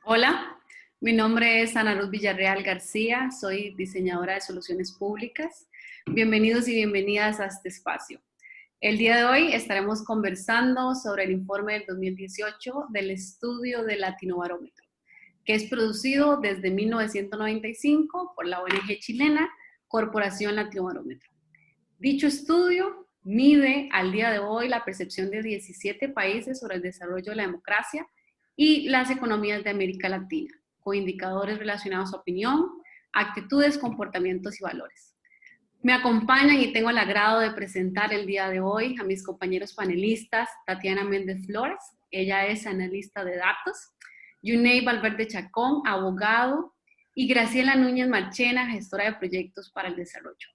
Hola, mi nombre es Ana Ruth Villarreal García, soy diseñadora de soluciones públicas. Bienvenidos y bienvenidas a este espacio. El día de hoy estaremos conversando sobre el informe del 2018 del estudio del Latinobarómetro, que es producido desde 1995 por la ONG chilena Corporación Latinobarómetro. Dicho estudio mide al día de hoy la percepción de 17 países sobre el desarrollo de la democracia y las economías de América Latina, con indicadores relacionados a opinión, actitudes, comportamientos y valores. Me acompañan y tengo el agrado de presentar el día de hoy a mis compañeros panelistas, Tatiana Méndez Flores, ella es analista de datos, Yunei Valverde Chacón, abogado, y Graciela Núñez Marchena, gestora de proyectos para el desarrollo.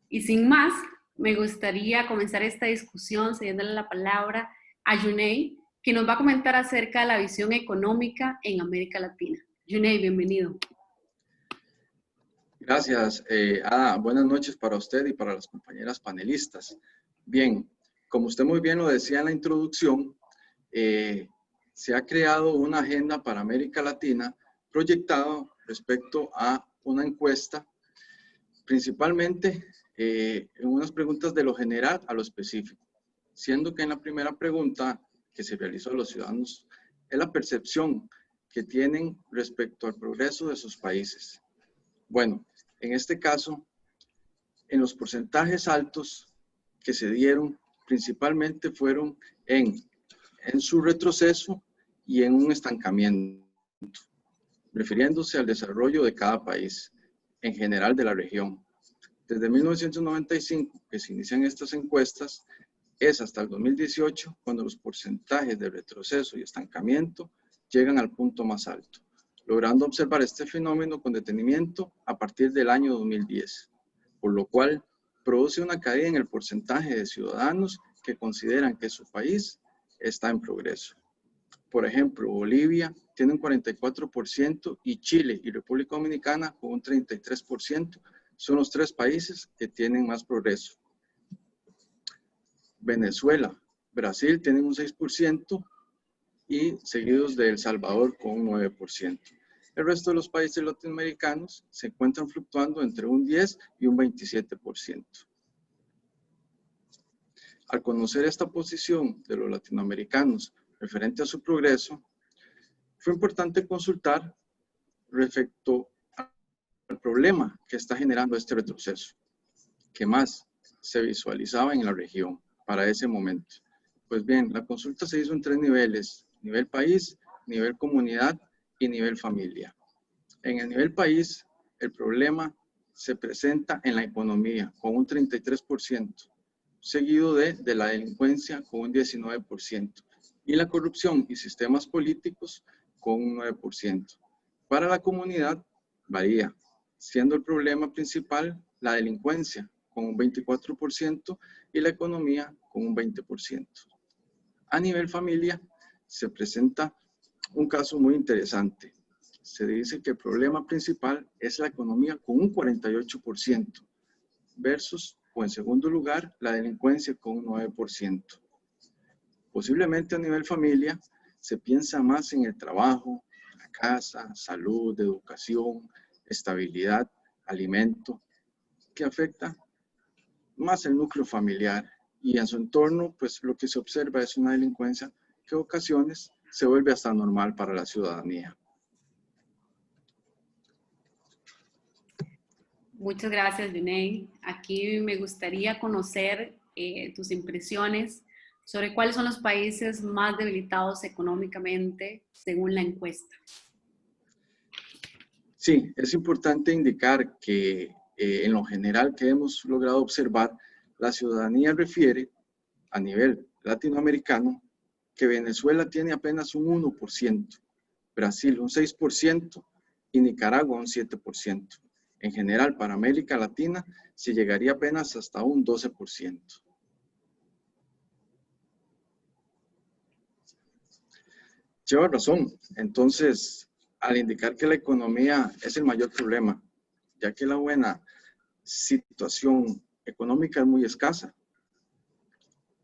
Y sin más, me gustaría comenzar esta discusión cediéndole la palabra a Yunei, que nos va a comentar acerca de la visión económica en América Latina. Yunei, bienvenido. Gracias, Ada. Buenas noches para usted y para las compañeras panelistas. Bien, como usted muy bien lo decía en la introducción, se ha creado una agenda para América Latina proyectado respecto a una encuesta, principalmente en unas preguntas de lo general a lo específico, siendo que en la primera pregunta que se realizó a los ciudadanos es la percepción que tienen respecto al progreso de sus países. Bueno, en este caso, en los porcentajes altos que se dieron, principalmente fueron en su retroceso y en un estancamiento, refiriéndose al desarrollo de cada país, en general de la región. Desde 1995, que se inician estas encuestas, es hasta el 2018 cuando los porcentajes de retroceso y estancamiento llegan al punto más alto, logrando observar este fenómeno con detenimiento a partir del año 2010, por lo cual produce una caída en el porcentaje de ciudadanos que consideran que su país está en progreso. Por ejemplo, Bolivia tiene un 44% y Chile y República Dominicana con un 33%, son los tres países que tienen más progreso. Venezuela, Brasil tienen un 6% y seguidos de El Salvador con un 9%. El resto de los países latinoamericanos se encuentran fluctuando entre un 10 y un 27%. Al conocer esta posición de los latinoamericanos referente a su progreso, fue importante consultar respecto al problema que está generando este retroceso, que más se visualizaba en la región para ese momento. Pues bien, la consulta se hizo en tres niveles: nivel país, nivel comunidad y nivel familia. En el nivel país, el problema se presenta en la economía con un 33%, seguido de la delincuencia con un 19% y la corrupción y sistemas políticos con un 9%. Para la comunidad varía, siendo el problema principal la delincuencia con un 24% y la economía con un 20%. A nivel familia se presenta un caso muy interesante. Se dice que el problema principal es la economía con un 48% versus, o en segundo lugar, la delincuencia con un 9%. Posiblemente a nivel familia se piensa más en el trabajo, la casa, salud, educación, estabilidad, alimento, que afecta más el núcleo familiar, y en su entorno pues lo que se observa es una delincuencia que en ocasiones se vuelve hasta normal para la ciudadanía. Muchas gracias, Yunei. Aquí me gustaría conocer tus impresiones sobre cuáles son los países más debilitados económicamente según la encuesta. Sí, es importante indicar que en lo general que hemos logrado observar, la ciudadanía refiere a nivel latinoamericano que Venezuela tiene apenas un 1%, Brasil un 6% y Nicaragua un 7%. En general, para América Latina se llegaría apenas hasta un 12%. Lleva razón. Entonces, al indicar que la economía es el mayor problema, ya que la buena situación económica es muy escasa,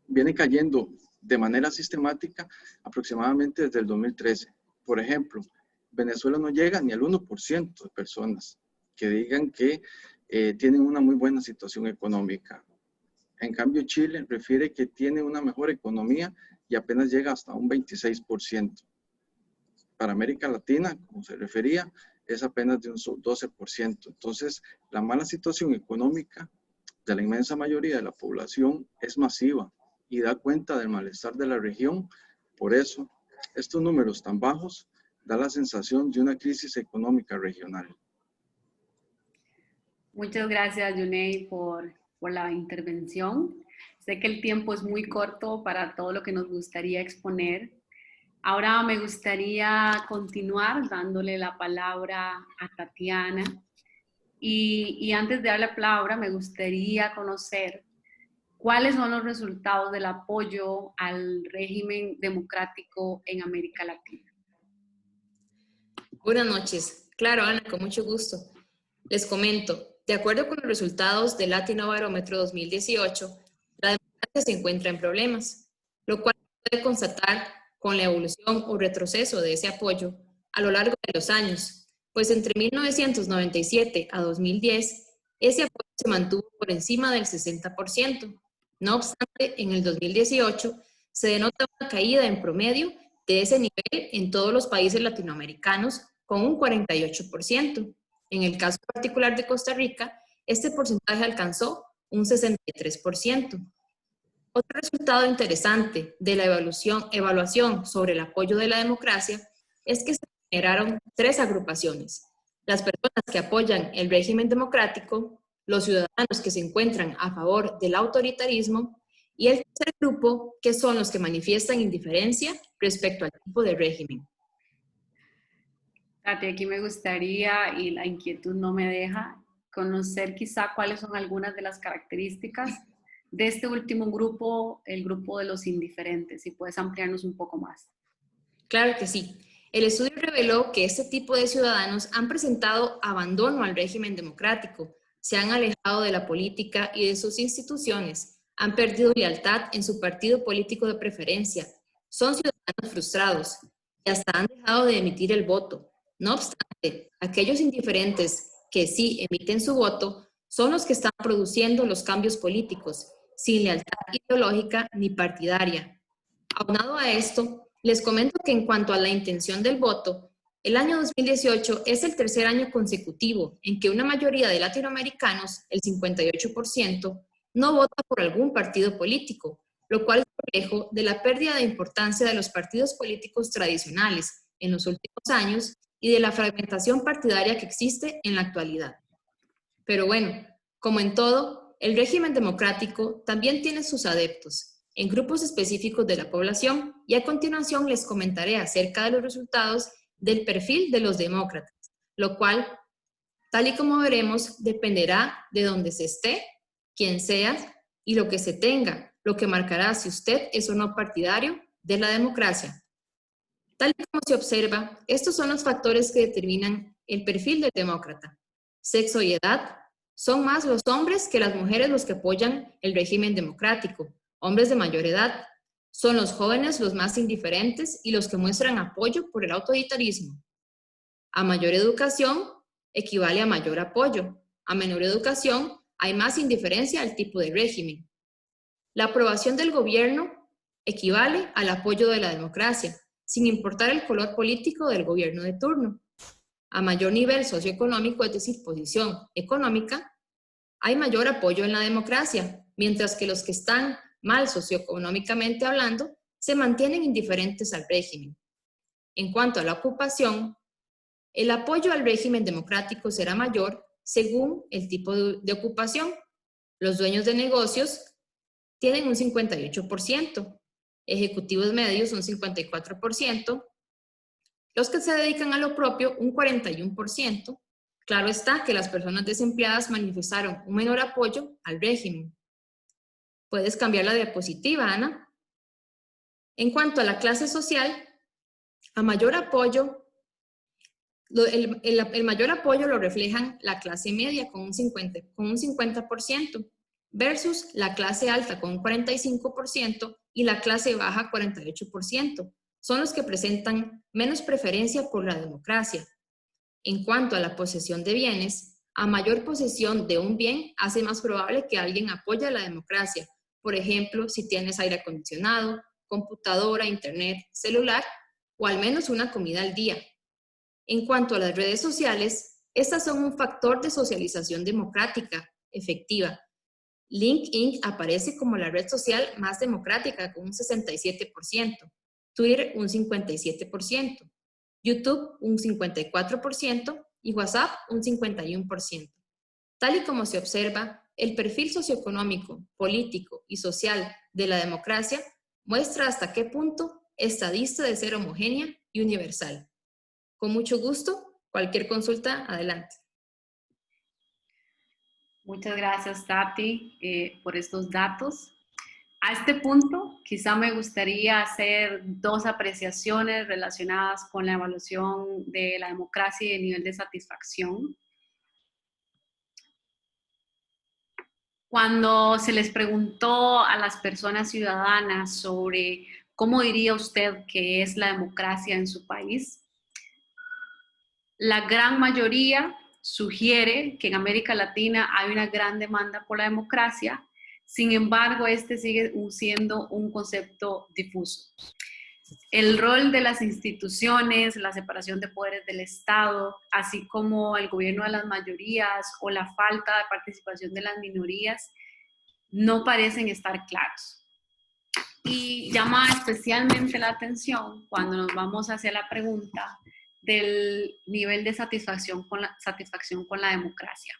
viene cayendo de manera sistemática aproximadamente desde el 2013. Por ejemplo, Venezuela no llega ni al 1% de personas que digan que tienen una muy buena situación económica. En cambio, Chile refiere que tiene una mejor economía y apenas llega hasta un 26%. Para América Latina, como se refería, es apenas de un 12%. Entonces, la mala situación económica de la inmensa mayoría de la población es masiva y da cuenta del malestar de la región. Por eso, estos números tan bajos dan la sensación de una crisis económica regional. Muchas gracias, Yunei, por la intervención. Sé que el tiempo es muy corto para todo lo que nos gustaría exponer. Ahora me gustaría continuar dándole la palabra a Tatiana. Y antes de darle la palabra, me gustaría conocer cuáles son los resultados del apoyo al régimen democrático en América Latina. Buenas noches. Claro, Ana, con mucho gusto. Les comento, de acuerdo con los resultados del Latino Barómetro 2018, la democracia se encuentra en problemas, lo cual se puede constatar con la evolución o retroceso de ese apoyo a lo largo de los años, pues entre 1997 a 2010, ese apoyo se mantuvo por encima del 60%. No obstante, en el 2018 se denota una caída en promedio de ese nivel en todos los países latinoamericanos con un 48%. En el caso particular de Costa Rica, este porcentaje alcanzó un 63%. Otro resultado interesante de la evaluación sobre el apoyo de la democracia es que se generaron 3 agrupaciones: las personas que apoyan el régimen democrático, los ciudadanos que se encuentran a favor del autoritarismo y el tercer grupo, que son los que manifiestan indiferencia respecto al tipo de régimen. Tati, aquí me gustaría, y la inquietud no me deja, conocer quizá cuáles son algunas de las características de este último grupo, el grupo de los indiferentes, si puedes ampliarnos un poco más. Claro que sí. El estudio reveló que este tipo de ciudadanos han presentado abandono al régimen democrático, se han alejado de la política y de sus instituciones, han perdido lealtad en su partido político de preferencia, son ciudadanos frustrados y hasta han dejado de emitir el voto. No obstante, aquellos indiferentes que sí emiten su voto son los que están produciendo los cambios políticos, sin lealtad ideológica ni partidaria. Aunado a esto, les comento que en cuanto a la intención del voto, el año 2018 es el tercer año consecutivo en que una mayoría de latinoamericanos, el 58%, no vota por algún partido político, lo cual es reflejo de la pérdida de importancia de los partidos políticos tradicionales en los últimos años y de la fragmentación partidaria que existe en la actualidad. Pero bueno, como en todo, el régimen democrático también tiene sus adeptos en grupos específicos de la población, y a continuación les comentaré acerca de los resultados del perfil de los demócratas, lo cual, tal y como veremos, dependerá de dónde se esté, quién sea y lo que se tenga, lo que marcará si usted es o no partidario de la democracia. Tal y como se observa, estos son los factores que determinan el perfil del demócrata. Sexo y edad. Son más los hombres que las mujeres los que apoyan el régimen democrático. Hombres de mayor edad. Son los jóvenes los más indiferentes y los que muestran apoyo por el autoritarismo. A mayor educación equivale a mayor apoyo. A menor educación hay más indiferencia al tipo de régimen. La aprobación del gobierno equivale al apoyo de la democracia, sin importar el color político del gobierno de turno. A mayor nivel socioeconómico, es decir, posición económica, hay mayor apoyo en la democracia, mientras que los que están mal socioeconómicamente hablando se mantienen indiferentes al régimen. En cuanto a la ocupación, el apoyo al régimen democrático será mayor según el tipo de ocupación. Los dueños de negocios tienen un 58%, ejecutivos medios un 54%, los que se dedican a lo propio un 41%. Claro está que las personas desempleadas manifestaron un menor apoyo al régimen. Puedes cambiar la diapositiva, Ana. En cuanto a la clase social, a mayor apoyo, el mayor apoyo lo reflejan la clase media con un 50%, versus la clase alta con un 45% y la clase baja 48%. son los que presentan menos preferencia por la democracia. En cuanto a la posesión de bienes, a mayor posesión de un bien hace más probable que alguien apoye la democracia. Por ejemplo, si tienes aire acondicionado, computadora, internet, celular o al menos una comida al día. En cuanto a las redes sociales, estas son un factor de socialización democrática efectiva. LinkedIn aparece como la red social más democrática con un 67%, Twitter un 57%, YouTube un 54% y WhatsApp un 51%. Tal y como se observa, el perfil socioeconómico, político y social de la democracia muestra hasta qué punto esta dista de ser homogénea y universal. Con mucho gusto, cualquier consulta, adelante. Muchas gracias, Tati, por estos datos. A este punto, quizá me gustaría hacer dos apreciaciones relacionadas con la evaluación de la democracia y el nivel de satisfacción. Cuando se les preguntó a las personas ciudadanas sobre cómo diría usted que es la democracia en su país, la gran mayoría sugiere que en América Latina hay una gran demanda por la democracia. Sin embargo, este sigue siendo un concepto difuso. El rol de las instituciones, la separación de poderes del Estado, así como el gobierno de las mayorías o la falta de participación de las minorías, no parecen estar claros. Y llama especialmente la atención cuando nos vamos hacia la pregunta del nivel de satisfacción con la democracia.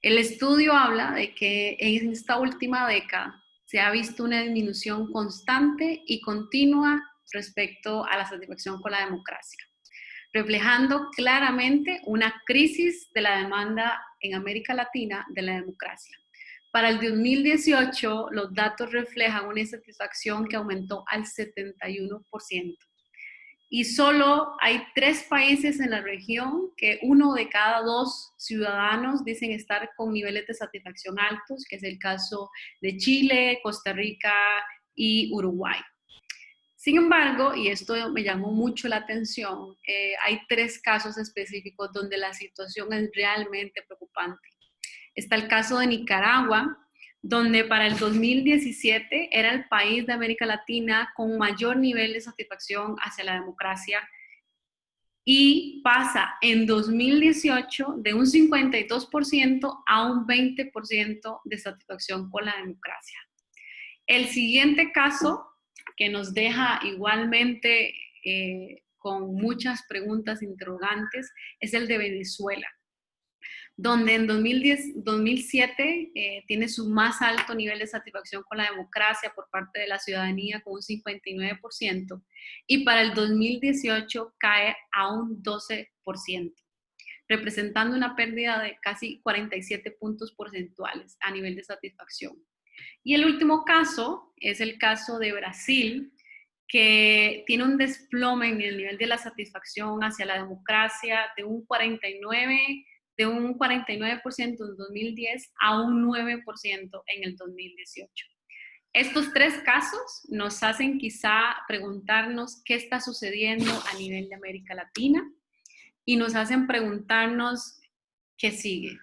El estudio habla de que en esta última década se ha visto una disminución constante y continua respecto a la satisfacción con la democracia, reflejando claramente una crisis de la demanda en América Latina de la democracia. Para el 2018, los datos reflejan una insatisfacción que aumentó al 71%. Y solo hay 3 países en la región que 1 de cada 2 ciudadanos dicen estar con niveles de satisfacción altos, que es el caso de Chile, Costa Rica y Uruguay. Sin embargo, y esto me llamó mucho la atención, hay 3 casos específicos donde la situación es realmente preocupante. Está el caso de Nicaragua, donde para el 2017 era el país de América Latina con mayor nivel de satisfacción hacia la democracia y pasa en 2018 de un 52% a un 20% de satisfacción con la democracia. El siguiente caso, que nos deja igualmente con muchas preguntas interrogantes, es el de Venezuela, donde en 2007 tiene su más alto nivel de satisfacción con la democracia por parte de la ciudadanía con un 59% y para el 2018 cae a un 12%, representando una pérdida de casi 47 puntos porcentuales a nivel de satisfacción. Y el último caso es el caso de Brasil, que tiene un desplome en el nivel de la satisfacción hacia la democracia de un 49% en 2010 a un 9% en el 2018. Estos 3 casos nos hacen quizá preguntarnos qué está sucediendo a nivel de América Latina y nos hacen preguntarnos qué sigue.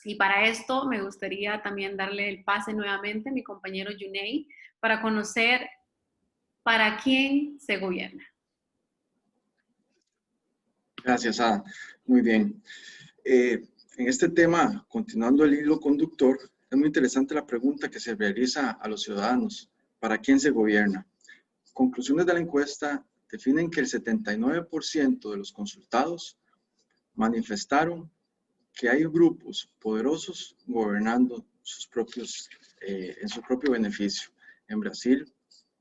Y para esto me gustaría también darle el pase nuevamente a mi compañero Yunei para conocer para quién se gobierna. Gracias, Ada. Muy bien. En este tema, continuando el hilo conductor, es muy interesante la pregunta que se realiza a los ciudadanos: ¿para quién se gobierna? Conclusiones de la encuesta definen que el 79% de los consultados manifestaron que hay grupos poderosos gobernando en su propio beneficio. En Brasil,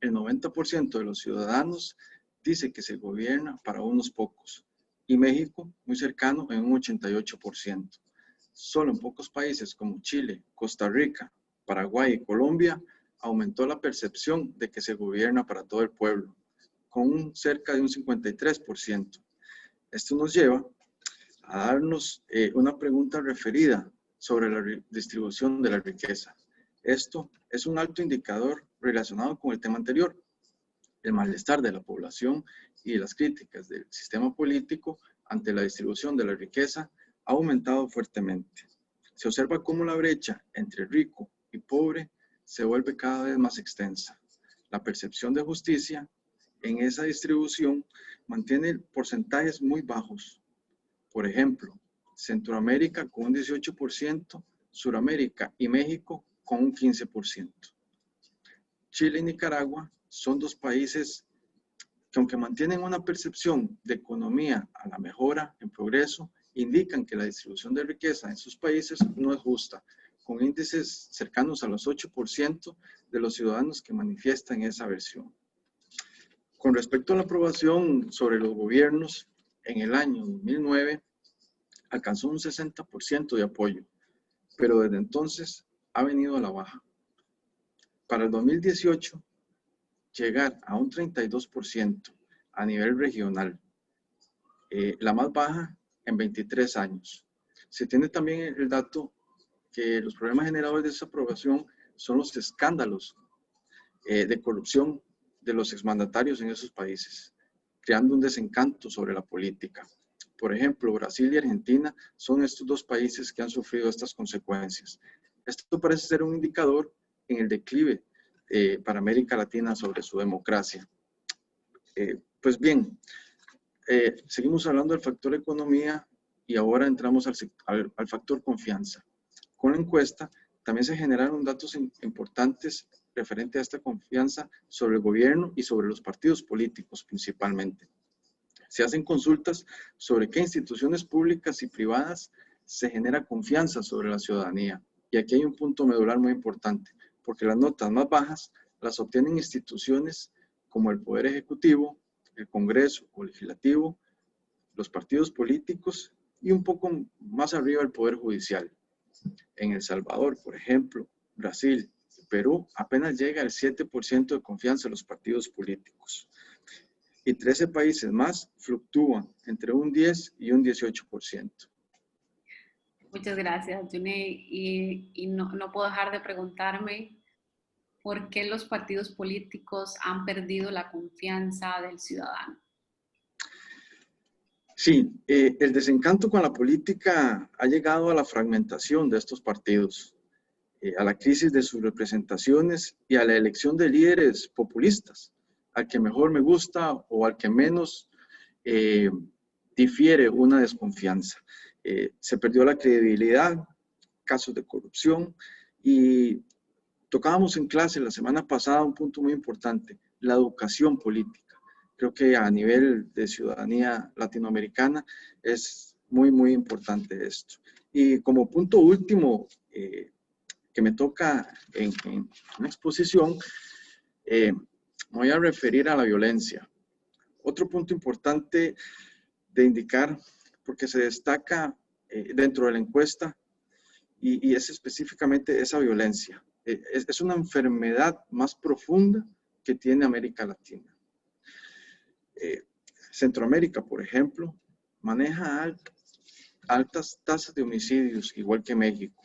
el 90% de los ciudadanos dice que se gobierna para unos pocos. Y México, muy cercano, en un 88%. Solo en pocos países como Chile, Costa Rica, Paraguay y Colombia aumentó la percepción de que se gobierna para todo el pueblo, con cerca de un 53%. Esto nos lleva a darnos una pregunta referida sobre la distribución de la riqueza. Esto es un alto indicador relacionado con el tema anterior. el malestar de la población y las críticas del sistema político ante la distribución de la riqueza ha aumentado fuertemente. Se observa cómo la brecha entre rico y pobre se vuelve cada vez más extensa. La percepción de justicia en esa distribución mantiene porcentajes muy bajos. Por ejemplo, Centroamérica con un 18%, Suramérica y México con un 15%. Chile y Nicaragua son dos países que, aunque mantienen una percepción de economía a la mejora, en progreso, indican que la distribución de riqueza en sus países no es justa, con índices cercanos a los 8% de los ciudadanos que manifiestan esa versión. Con respecto a la aprobación sobre los gobiernos, en el año 2009 alcanzó un 60% de apoyo, pero desde entonces ha venido a la baja. Para el 2018, llegar a un 32% a nivel regional, la más baja en 23 años. Se tiene también el dato que los problemas generadores de esa aprobación son los escándalos de corrupción de los exmandatarios en esos países, creando un desencanto sobre la política. Por ejemplo, Brasil y Argentina son estos dos países que han sufrido estas consecuencias. Esto parece ser un indicador en el declive para América Latina sobre su democracia. Pues bien, seguimos hablando del factor economía y ahora entramos al factor confianza. Con la encuesta también se generaron datos importantes referente a esta confianza sobre el gobierno y sobre los partidos políticos principalmente. Se hacen consultas sobre qué instituciones públicas y privadas se genera confianza sobre la ciudadanía. Y aquí hay un punto medular muy importante, porque las notas más bajas las obtienen instituciones como el Poder Ejecutivo, el Congreso o Legislativo, los partidos políticos y un poco más arriba el Poder Judicial. En El Salvador, por ejemplo, Brasil y Perú apenas llega al 7% de confianza en los partidos políticos. Y 13 países más fluctúan entre un 10 y un 18%. Muchas gracias, June. Y no puedo dejar de preguntarme por qué los partidos políticos han perdido la confianza del ciudadano. Sí, el desencanto con la política ha llegado a la fragmentación de estos partidos, a la crisis de sus representaciones y a la elección de líderes populistas, al que mejor me gusta o al que menos difiere una desconfianza. Se perdió la credibilidad, casos de corrupción y tocábamos en clase la semana pasada un punto muy importante, la educación política. Creo que a nivel de ciudadanía latinoamericana es muy, muy importante esto. Y como punto último que me toca en una exposición, me voy a referir a la violencia. Otro punto importante de indicar, porque se destaca dentro de la encuesta, y es específicamente esa violencia. Es una enfermedad más profunda que tiene América Latina. Centroamérica, por ejemplo, maneja altas tasas de homicidios, igual que México.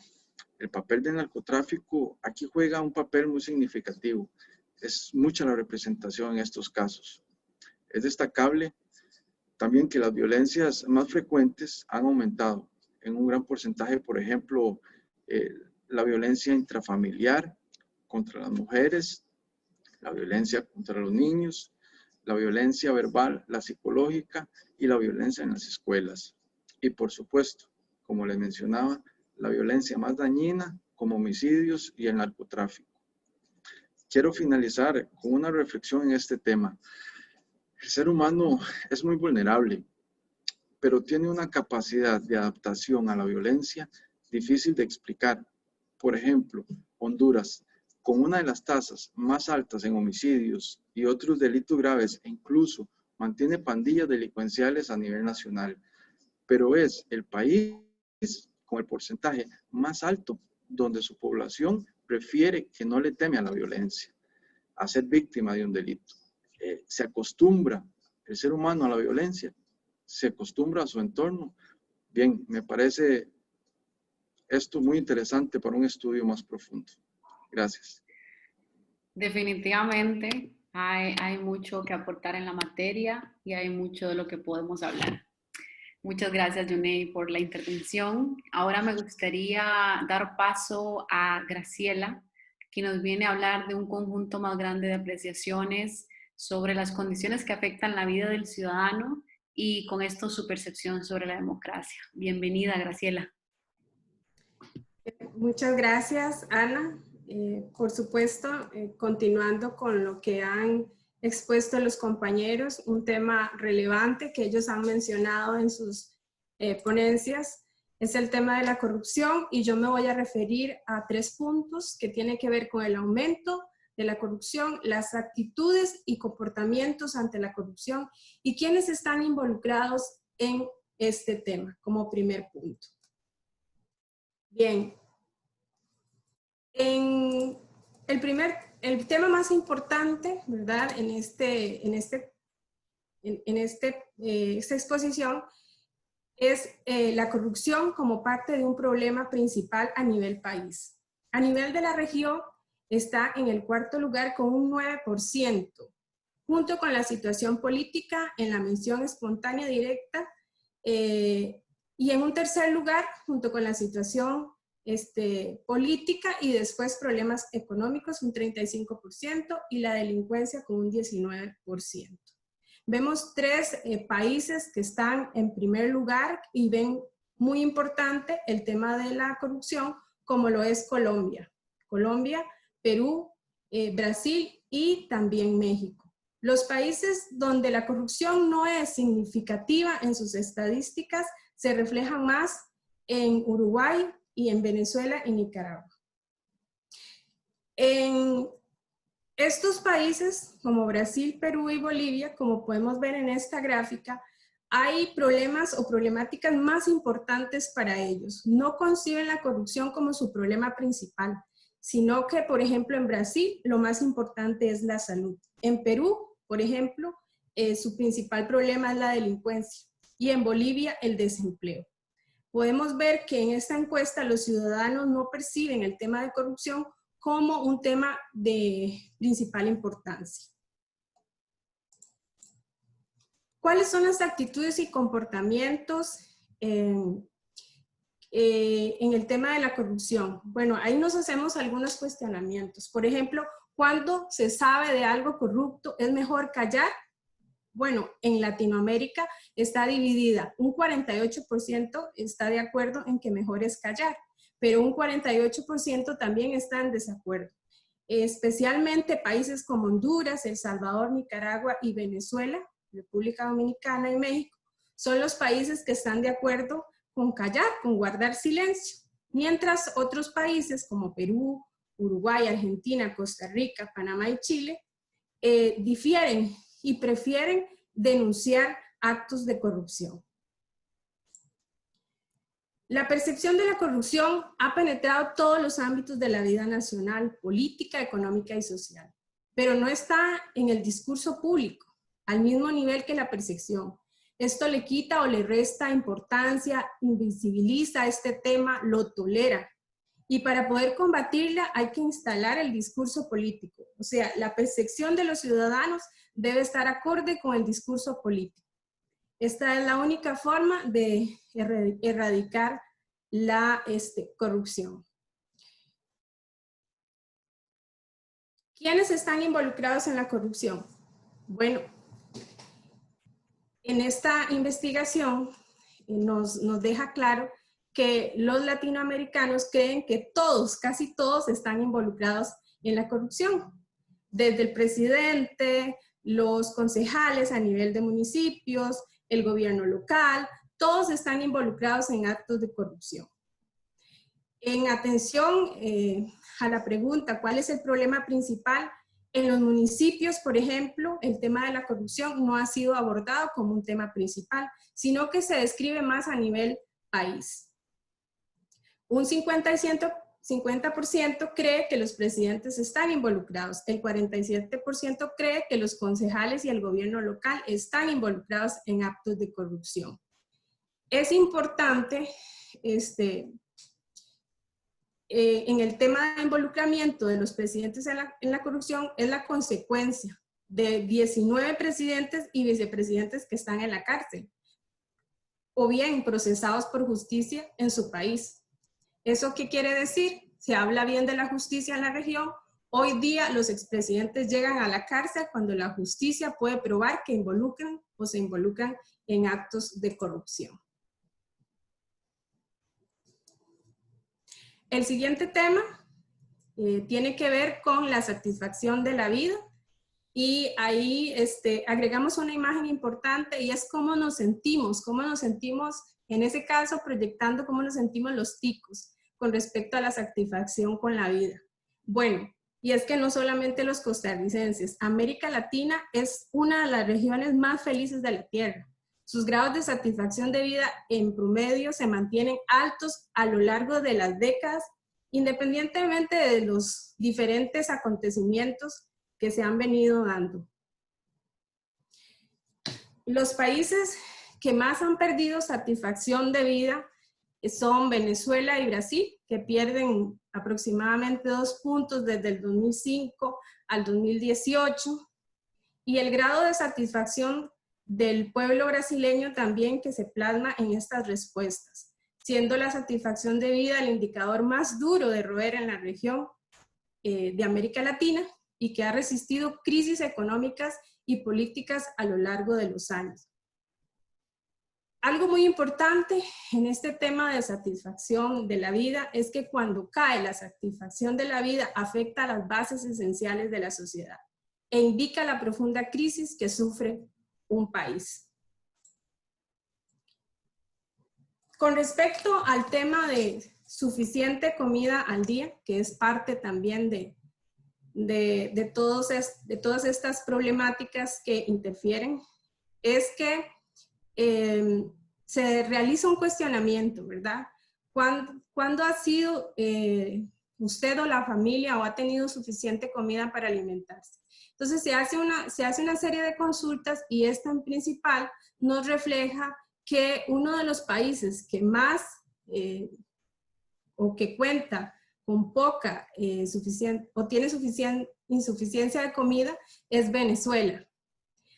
El papel del narcotráfico aquí juega un papel muy significativo. Es mucha la representación en estos casos. Es destacable también que las violencias más frecuentes han aumentado en un gran porcentaje, por ejemplo, la violencia intrafamiliar contra las mujeres, la violencia contra los niños, la violencia verbal, la psicológica y la violencia en las escuelas. Y por supuesto, como les mencionaba, la violencia más dañina como homicidios y el narcotráfico. Quiero finalizar con una reflexión en este tema. El ser humano es muy vulnerable, pero tiene una capacidad de adaptación a la violencia difícil de explicar. Por ejemplo, Honduras, con una de las tasas más altas en homicidios y otros delitos graves, e incluso mantiene pandillas delincuenciales a nivel nacional, pero es el país con el porcentaje más alto donde su población prefiere que no le teme a la violencia, a ser víctima de un delito. Se acostumbra el ser humano a la violencia, se acostumbra a su entorno. Bien, me parece esto muy interesante para un estudio más profundo. Gracias. Definitivamente, Hay mucho que aportar en la materia y hay mucho de lo que podemos hablar. Muchas gracias, Yunei, por la intervención. Ahora me gustaría dar paso a Graciela, que nos viene a hablar de un conjunto más grande de apreciaciones sobre las condiciones que afectan la vida del ciudadano y con esto su percepción sobre la democracia. Bienvenida, Graciela. Muchas gracias, Ana. Por supuesto, continuando con lo que han expuesto los compañeros, un tema relevante que ellos han mencionado en sus ponencias es el tema de la corrupción, y yo me voy a referir a 3 puntos que tienen que ver con el aumento de la corrupción, las actitudes y comportamientos ante la corrupción y quiénes están involucrados en este tema como primer punto. Bien, el tema más importante, ¿verdad? En esta exposición es la corrupción como parte de un problema principal a nivel país. A nivel de la región está en el 4º lugar con un 9%, junto con la situación política en la mención espontánea directa, y en un 3er lugar, junto con la situación política y después problemas económicos, un 35%, y la delincuencia con un 19%. Vemos 3 países que están en primer lugar y ven muy importante el tema de la corrupción, como lo es Colombia, Perú, Brasil y también México. Los países donde la corrupción no es significativa en sus estadísticas se reflejan más en Uruguay y en Venezuela y Nicaragua. En estos países como Brasil, Perú y Bolivia, como podemos ver en esta gráfica, hay problemas o problemáticas más importantes para ellos. No conciben la corrupción como su problema principal, sino que, por ejemplo, en Brasil lo más importante es la salud. En Perú, por ejemplo, su principal problema es la delincuencia, y en Bolivia el desempleo. Podemos ver que en esta encuesta los ciudadanos no perciben el tema de corrupción como un tema de principal importancia. ¿Cuáles son las actitudes y comportamientos en el tema de la corrupción? Bueno, ahí nos hacemos algunos cuestionamientos. Por ejemplo, ¿cuándo se sabe de algo corrupto es mejor callar? Bueno, en Latinoamérica está dividida. Un 48% está de acuerdo en que mejor es callar, pero un 48% también está en desacuerdo. Especialmente países como Honduras, El Salvador, Nicaragua y Venezuela, República Dominicana y México, son los países que están de acuerdo con callar, con guardar silencio. Mientras otros países como Perú, Uruguay, Argentina, Costa Rica, Panamá y Chile difieren y prefieren denunciar actos de corrupción. La percepción de la corrupción ha penetrado todos los ámbitos de la vida nacional, política, económica y social, pero no está en el discurso público, al mismo nivel que la percepción. Esto le quita o le resta importancia, invisibiliza este tema, lo tolera. Y para poder combatirla hay que instalar el discurso político. O sea, la percepción de los ciudadanos debe estar acorde con el discurso político. Esta es la única forma de erradicar la corrupción. ¿Quiénes están involucrados en la corrupción? Bueno, en esta investigación nos deja claro que los latinoamericanos creen que todos, casi todos, están involucrados en la corrupción. Desde el presidente, los concejales a nivel de municipios, el gobierno local, todos están involucrados en actos de corrupción. En atención a la pregunta, ¿cuál es el problema principal? En los municipios, por ejemplo, el tema de la corrupción no ha sido abordado como un tema principal, sino que se describe más a nivel país. Un 50% cree que los presidentes están involucrados, el 47% cree que los concejales y el gobierno local están involucrados en actos de corrupción. Es importante, en el tema de involucramiento de los presidentes en la corrupción, es la consecuencia de 19 presidentes y vicepresidentes que están en la cárcel, o bien procesados por justicia en su país. ¿Eso qué quiere decir? Se habla bien de la justicia en la región. Hoy día los expresidentes llegan a la cárcel cuando la justicia puede probar que involucran o se involucran en actos de corrupción. El siguiente tema tiene que ver con la satisfacción de la vida, y ahí agregamos una imagen importante, y es cómo nos sentimos en ese caso proyectando cómo nos sentimos los ticos con respecto a la satisfacción con la vida. Bueno, y es que no solamente los costarricenses, América Latina es una de las regiones más felices de la Tierra. Sus grados de satisfacción de vida en promedio se mantienen altos a lo largo de las décadas, independientemente de los diferentes acontecimientos que se han venido dando. Los países que más han perdido satisfacción de vida son Venezuela y Brasil, que pierden aproximadamente 2 puntos desde el 2005 al 2018, y el grado de satisfacción del pueblo brasileño también que se plasma en estas respuestas, siendo la satisfacción de vida el indicador más duro de roer en la región de América Latina, y que ha resistido crisis económicas y políticas a lo largo de los años. Algo muy importante en este tema de satisfacción de la vida es que cuando cae la satisfacción de la vida afecta a las bases esenciales de la sociedad e indica la profunda crisis que sufre un país. Con respecto al tema de suficiente comida al día, que es parte también de todas estas problemáticas que interfieren, es que se realiza un cuestionamiento, ¿verdad? ¿Cuándo ha sido usted o la familia o ha tenido suficiente comida para alimentarse? Entonces se hace una serie de consultas, y esta en principal nos refleja que uno de los países que más o que cuenta con poca o tiene insuficiencia de comida es Venezuela,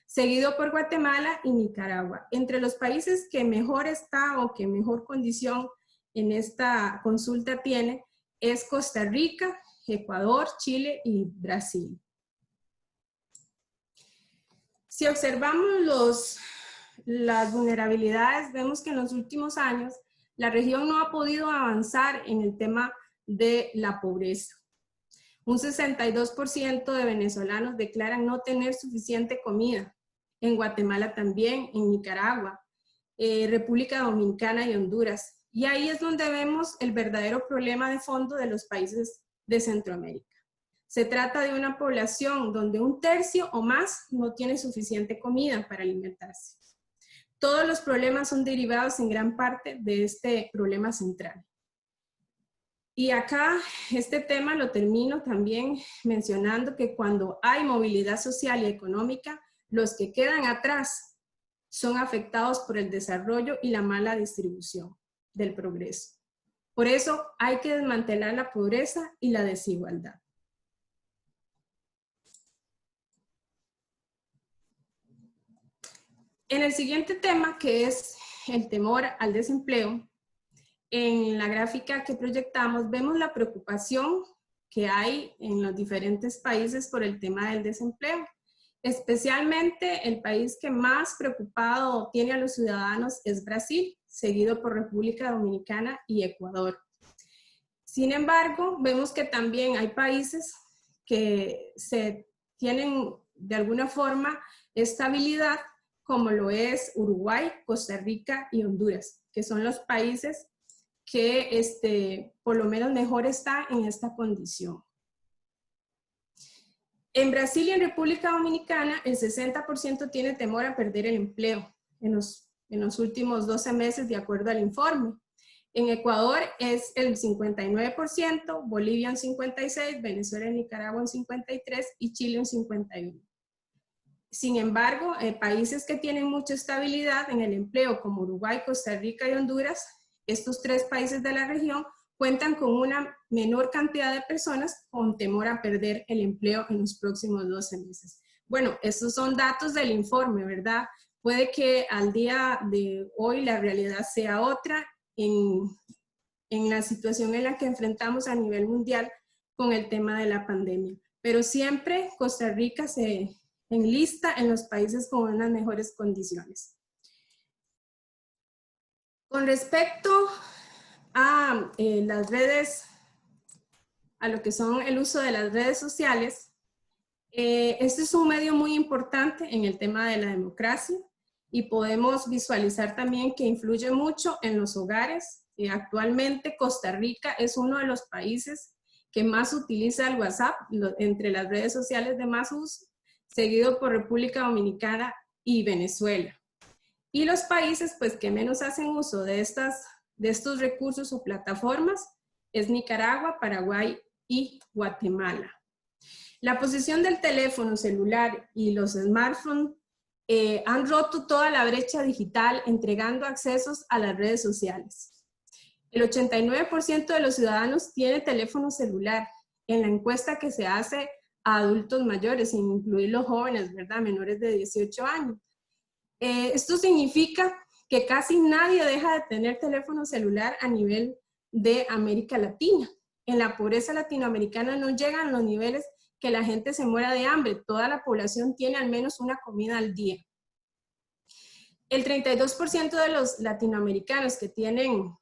seguido por Guatemala y Nicaragua. Entre los países que mejor está o que mejor condición en esta consulta tiene es Costa Rica, Ecuador, Chile y Brasil. Si observamos las vulnerabilidades, vemos que en los últimos años la región no ha podido avanzar en el tema de la pobreza. Un 62% de venezolanos declaran no tener suficiente comida. En Guatemala también, en Nicaragua, República Dominicana y Honduras. Y ahí es donde vemos el verdadero problema de fondo de los países de Centroamérica. Se trata de una población donde 1/3 o más no tiene suficiente comida para alimentarse. Todos los problemas son derivados en gran parte de este problema central. Y acá este tema lo termino también mencionando que cuando hay movilidad social y económica, los que quedan atrás son afectados por el desarrollo y la mala distribución del progreso. Por eso hay que desmantelar la pobreza y la desigualdad. En el siguiente tema, que es el temor al desempleo, en la gráfica que proyectamos vemos la preocupación que hay en los diferentes países por el tema del desempleo. Especialmente el país que más preocupado tiene a los ciudadanos es Brasil, seguido por República Dominicana y Ecuador. Sin embargo, vemos que también hay países que tienen de alguna forma estabilidad, como lo es Uruguay, Costa Rica y Honduras, que son los países que por lo menos mejor está en esta condición. En Brasil y en República Dominicana, el 60% tiene temor a perder el empleo en los últimos 12 meses, de acuerdo al informe. En Ecuador es el 59%, Bolivia un 56%, Venezuela y Nicaragua un 53% y Chile un 51%. Sin embargo, países que tienen mucha estabilidad en el empleo, como Uruguay, Costa Rica y Honduras, estos 3 países de la región cuentan con una menor cantidad de personas con temor a perder el empleo en los próximos 12 meses. Bueno, estos son datos del informe, ¿verdad? Puede que al día de hoy la realidad sea otra en la situación en la que enfrentamos a nivel mundial con el tema de la pandemia. Pero siempre Costa Rica se enlista en los países con unas mejores condiciones. Con respecto a las redes, a lo que son el uso de las redes sociales, este es un medio muy importante en el tema de la democracia y podemos visualizar también que influye mucho en los hogares. Actualmente Costa Rica es uno de los países que más utiliza el WhatsApp entre las redes sociales de más uso, seguido por República Dominicana y Venezuela. Y los países pues, que menos hacen uso de estos recursos o plataformas es Nicaragua, Paraguay y Guatemala. La posición del teléfono celular y los smartphones han roto toda la brecha digital entregando accesos a las redes sociales. El 89% de los ciudadanos tiene teléfono celular. En la encuesta que se hace a adultos mayores, sin incluir los jóvenes, ¿verdad? Menores de 18 años. Esto significa que casi nadie deja de tener teléfono celular a nivel de América Latina. En la pobreza latinoamericana no llegan los niveles que la gente se muera de hambre. Toda la población tiene al menos una comida al día. El 32% de los latinoamericanos que tienen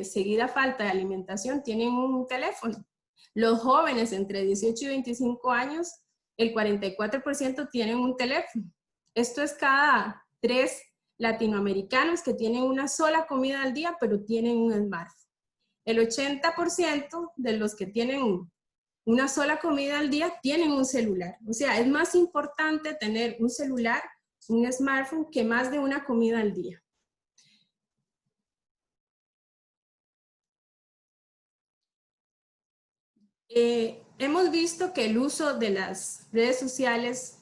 seguida falta de alimentación tienen un teléfono. Los jóvenes entre 18 y 25 años, el 44% tienen un teléfono. Esto es cada 3 latinoamericanos que tienen una sola comida al día, pero tienen un smartphone. El 80% de los que tienen una sola comida al día tienen un celular. O sea, es más importante tener un celular, un smartphone, que más de una comida al día. Hemos visto que el uso de las redes sociales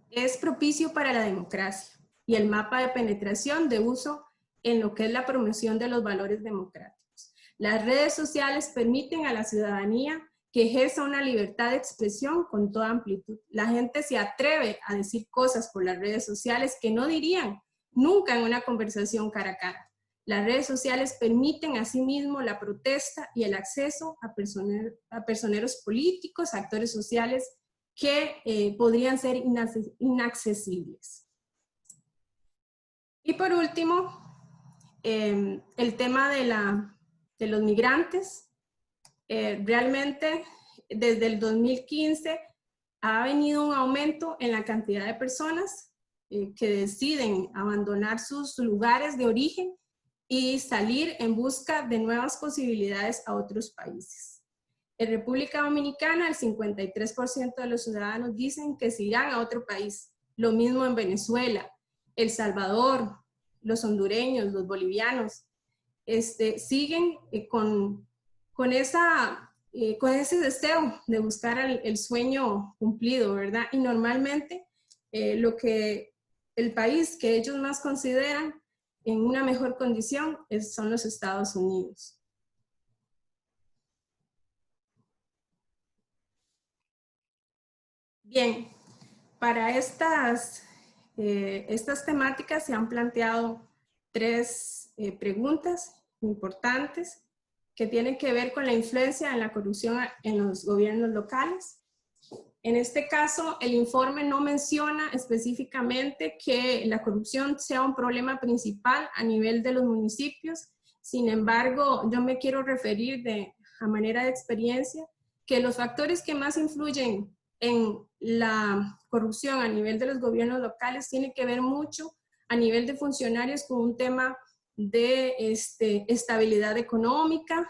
es propicio para la democracia y el mapa de penetración de uso en lo que es la promoción de los valores democráticos. Las redes sociales permiten a la ciudadanía que ejerza una libertad de expresión con toda amplitud. La gente se atreve a decir cosas por las redes sociales que no dirían nunca en una conversación cara a cara. Las redes sociales permiten asimismo la protesta y el acceso a personeros políticos, actores sociales que podrían ser inaccesibles. Y por último, el tema de los migrantes. Realmente desde el 2015 ha venido un aumento en la cantidad de personas que deciden abandonar sus lugares de origen y salir en busca de nuevas posibilidades a otros países. En República Dominicana, el 53% de los ciudadanos dicen que se irán a otro país. Lo mismo en Venezuela, El Salvador, los hondureños, los bolivianos, siguen con ese deseo de buscar el sueño cumplido, ¿verdad? Y normalmente el país que ellos más consideran en una mejor condición son los Estados Unidos. Bien, para estas temáticas se han planteado 3 preguntas importantes que tienen que ver con la influencia en la corrupción en los gobiernos locales. En este caso, el informe no menciona específicamente que la corrupción sea un problema principal a nivel de los municipios. Sin embargo, yo me quiero referir a manera de experiencia que los factores que más influyen en la corrupción a nivel de los gobiernos locales tienen que ver mucho a nivel de funcionarios con un tema de estabilidad económica,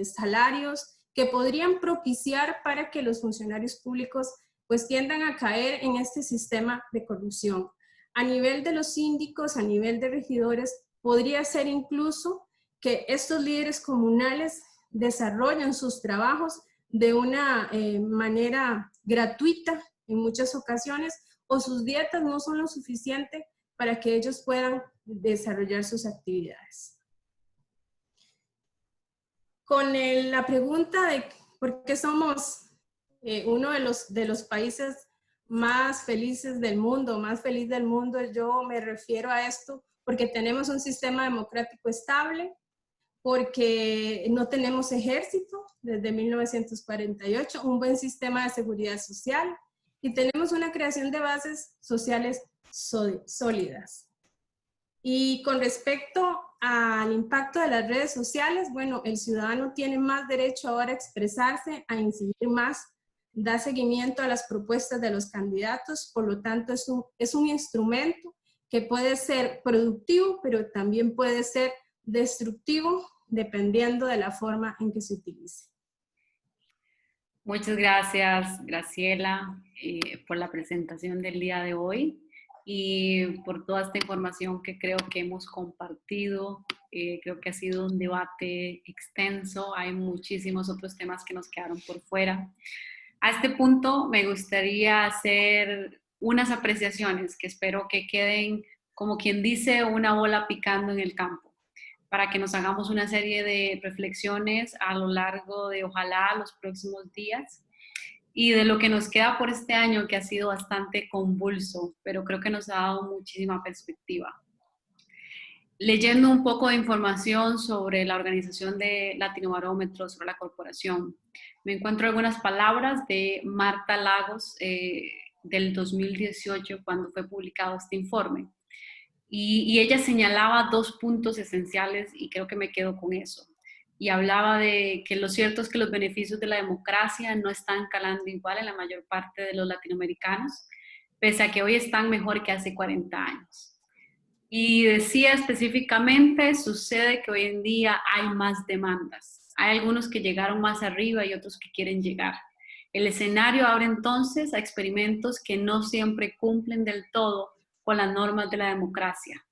salarios, que podrían propiciar para que los funcionarios públicos pues tiendan a caer en este sistema de corrupción. A nivel de los síndicos, a nivel de regidores, podría ser incluso que estos líderes comunales desarrollan sus trabajos de una manera gratuita en muchas ocasiones, o sus dietas no son lo suficiente para que ellos puedan desarrollar sus actividades. Con la pregunta de por qué somos uno de los países más felices del mundo. Más feliz del mundo, yo me refiero a esto porque tenemos un sistema democrático estable, porque no tenemos ejército desde 1948, un buen sistema de seguridad social y tenemos una creación de bases sociales sólidas. Y con respecto al impacto de las redes sociales, bueno, el ciudadano tiene más derecho ahora a expresarse, a incidir más, da seguimiento a las propuestas de los candidatos, por lo tanto es un instrumento que puede ser productivo, pero también puede ser destructivo dependiendo de la forma en que se utilice. Muchas gracias, Graciela, por la presentación del día de hoy y por toda esta información que creo que hemos compartido. Creo que ha sido un debate extenso, hay muchísimos otros temas que nos quedaron por fuera. A este punto me gustaría hacer unas apreciaciones que espero que queden, como quien dice, una bola picando en el campo, para que nos hagamos una serie de reflexiones a lo largo de, ojalá, los próximos días y de lo que nos queda por este año, que ha sido bastante convulso, pero creo que nos ha dado muchísima perspectiva. Leyendo un poco de información sobre la organización de Latinobarómetro, sobre la corporación, me encuentro algunas palabras de Marta Lagos del 2018, cuando fue publicado este informe. Y ella señalaba dos puntos esenciales y creo que me quedo con eso. Y hablaba de que lo cierto es que los beneficios de la democracia no están calando igual en la mayor parte de los latinoamericanos, pese a que hoy están mejor que hace 40 años. Y decía específicamente, sucede que hoy en día hay más demandas. Hay algunos que llegaron más arriba y otros que quieren llegar. El escenario abre entonces a experimentos que no siempre cumplen del todo con las normas de la democracia.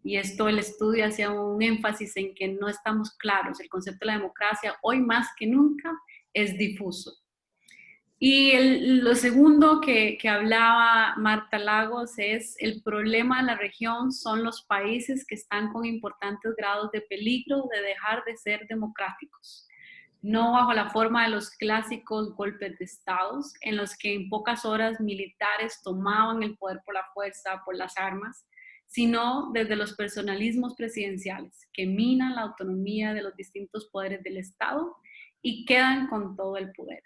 Y esto, el estudio hacía un énfasis en que no estamos claros. El concepto de la democracia hoy más que nunca es difuso. Y lo segundo que hablaba Marta Lagos es el problema de la región son los países que están con importantes grados de peligro de dejar de ser democráticos. No bajo la forma de los clásicos golpes de estados, en los que en pocas horas militares tomaban el poder por la fuerza, por las armas, sino desde los personalismos presidenciales, que minan la autonomía de los distintos poderes del Estado y quedan con todo el poder.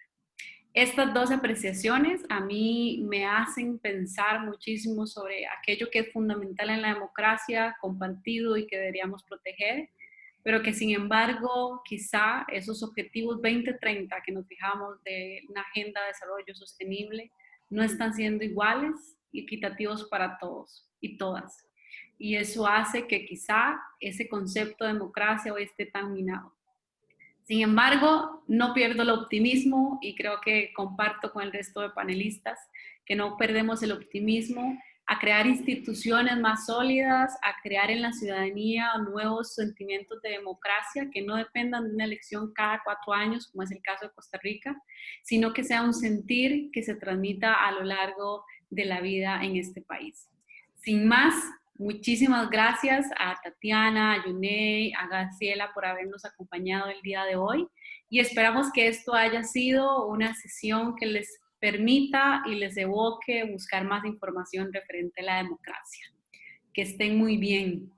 Estas dos apreciaciones a mí me hacen pensar muchísimo sobre aquello que es fundamental en la democracia, compartido y que deberíamos proteger, pero que sin embargo quizá esos objetivos 2030 que nos fijamos de una agenda de desarrollo sostenible no están siendo iguales y equitativos para todos y todas. Y eso hace que quizá ese concepto de democracia hoy esté tan minado. Sin embargo, no pierdo el optimismo y creo que comparto con el resto de panelistas que no perdemos el optimismo a crear instituciones más sólidas, a crear en la ciudadanía nuevos sentimientos de democracia que no dependan de una elección cada 4 años, como es el caso de Costa Rica, sino que sea un sentir que se transmita a lo largo de la vida en este país. Sin más, muchísimas gracias a Tatiana, a Yunei, a Graciela por habernos acompañado el día de hoy y esperamos que esto haya sido una sesión que les permita y les evoque buscar más información referente a la democracia. Que estén muy bien.